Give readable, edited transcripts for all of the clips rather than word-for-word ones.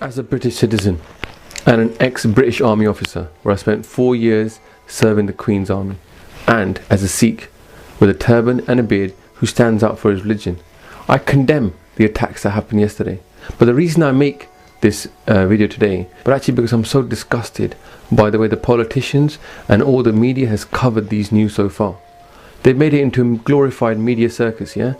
As a British citizen and an ex-British Army officer, where I spent 4 years serving the Queen's Army, and as a Sikh with a turban and a beard who stands up for his religion, I condemn the attacks that happened yesterday. But the reason I make this video today, but actually because I'm so disgusted by the way the politicians and all the media has covered these news so far. They've made it into a glorified media circus, yeah?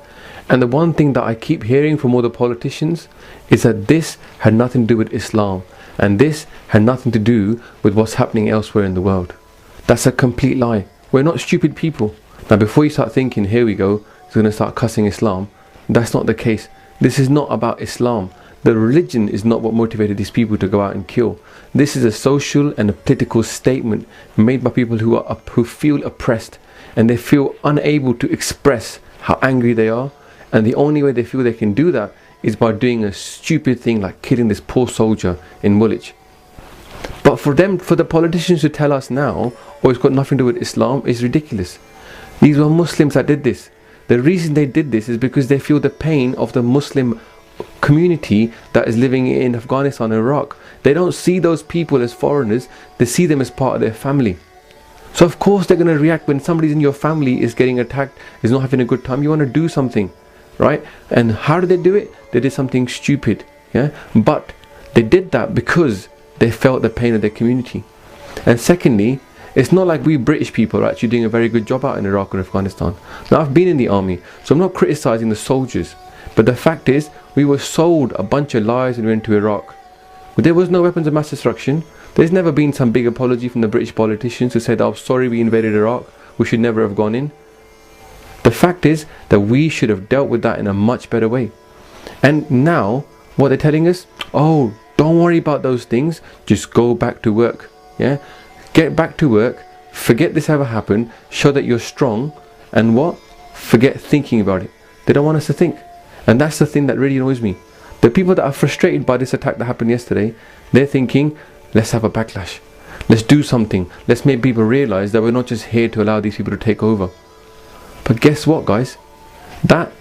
And the one thing that I keep hearing from all the politicians is that this had nothing to do with Islam, and this had nothing to do with what's happening elsewhere in the world. That's a complete lie. We're not stupid people. Now before you start thinking, here we go, he's going to start cussing Islam, that's not the case. This is not about Islam. The religion is not what motivated these people to go out and kill. This is a social and a political statement made by people who feel oppressed, and they feel unable to express how angry they are, and the only way they feel they can do that is by doing a stupid thing like killing this poor soldier in Woolwich. But for the politicians to tell us now, oh, it's got nothing to do with Islam, is ridiculous. These were Muslims that did this. The reason they did this is because they feel the pain of the Muslim community that is living in Afghanistan and Iraq. They don't see those people as foreigners, they see them as part of their family. So of course they're going to react when somebody in your family is getting attacked, is not having a good time. You want to do something, right? And how did they do it? They did something stupid, yeah? But they did that because they felt the pain of their community. And secondly, it's not like we British people are actually doing a very good job out in Iraq or Afghanistan. Now I've been in the army, so I'm not criticizing the soldiers, but the fact is we were sold a bunch of lies when we went to Iraq. There was no weapons of mass destruction. There's never been some big apology from the British politicians who said, oh, sorry we invaded Iraq, we should never have gone in. The fact is that we should have dealt with that in a much better way. And now what they're telling us, oh, don't worry about those things, just go back to work, yeah? Get back to work, forget this ever happened, show that you're strong, and what? Forget thinking about it. They don't want us to think. And that's the thing that really annoys me. The people that are frustrated by this attack that happened yesterday, they're thinking, let's have a backlash. Let's do something. Let's make people realize that we're not just here to allow these people to take over. But guess what, guys? That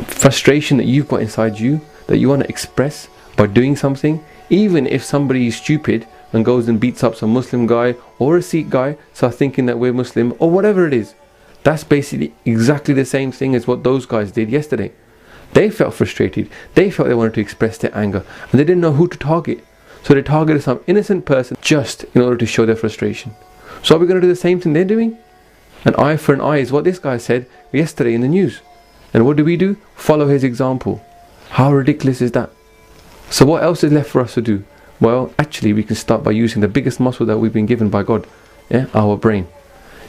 frustration that you've got inside you, that you want to express by doing something, even if somebody is stupid and goes and beats up some Muslim guy or a Sikh guy, start thinking that we're Muslim or whatever it is, that's basically exactly the same thing as what those guys did yesterday. They felt frustrated. They felt they wanted to express their anger, and they didn't know who to target. So they targeted some innocent person just in order to show their frustration. So are we going to do the same thing they're doing? An eye for an eye is what this guy said yesterday in the news. And what do? Follow his example. How ridiculous is that? So what else is left for us to do? Well, actually we can start by using the biggest muscle that we've been given by God, yeah? Our brain.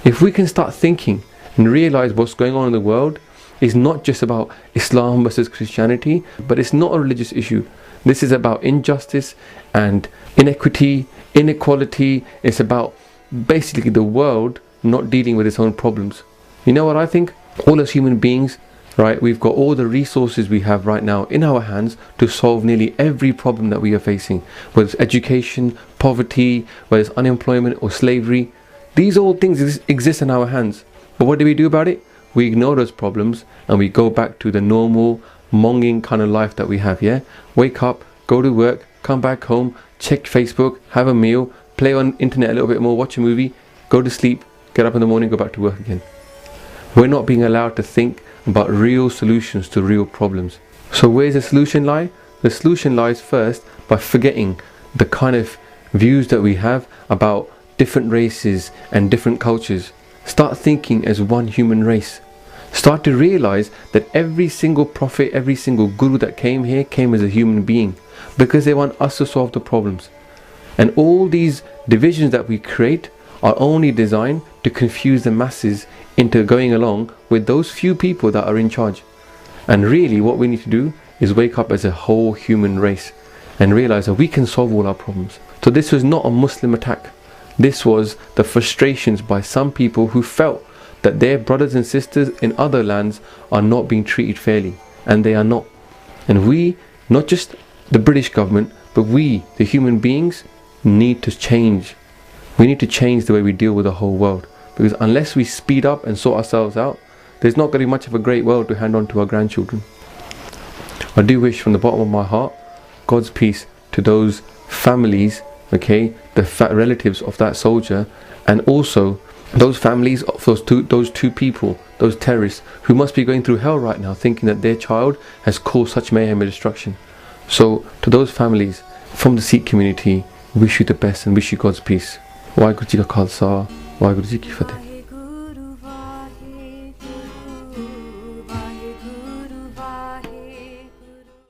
If we can start thinking and realize what's going on in the world is not just about Islam versus Christianity, but it's not a religious issue. This is about injustice and inequity, inequality. It's about basically the world not dealing with its own problems. You know what I think? All as human beings, right, we've got all the resources we have right now in our hands to solve nearly every problem that we are facing, whether it's education, poverty, whether it's unemployment or slavery. These all things exist in our hands. But what do we do about it? We ignore those problems and we go back to the normal monging kind of life that we have, yeah? Wake up, go to work, come back home, check Facebook, have a meal, play on internet a little bit more, watch a movie, go to sleep, get up in the morning, go back to work again. We're not being allowed to think about real solutions to real problems. So where's the solution lie? The solution lies first by forgetting the kind of views that we have about different races and different cultures. Start thinking as one human race. Start to realize that every single prophet, every single guru that came here came as a human being because they want us to solve the problems. And all these divisions that we create are only designed to confuse the masses into going along with those few people that are in charge. And really what we need to do is wake up as a whole human race and realize that we can solve all our problems. So this was not a Muslim attack. This was the frustrations by some people who felt that their brothers and sisters in other lands are not being treated fairly, and they are not. And we, not just the British government, but we, the human beings, need to change. We need to change the way we deal with the whole world, because unless we speed up and sort ourselves out, there's not going to be much of a great world to hand on to our grandchildren. I do wish from the bottom of my heart God's peace to those families, okay, the relatives of that soldier, and also those families of those two people, those terrorists who must be going through hell right now, thinking that their child has caused such mayhem and destruction. So to those families from the Sikh community, wish you the best and wish you God's peace. Waheguru Ji Ka Khalsa, Waheguru Ji Ki Fateh.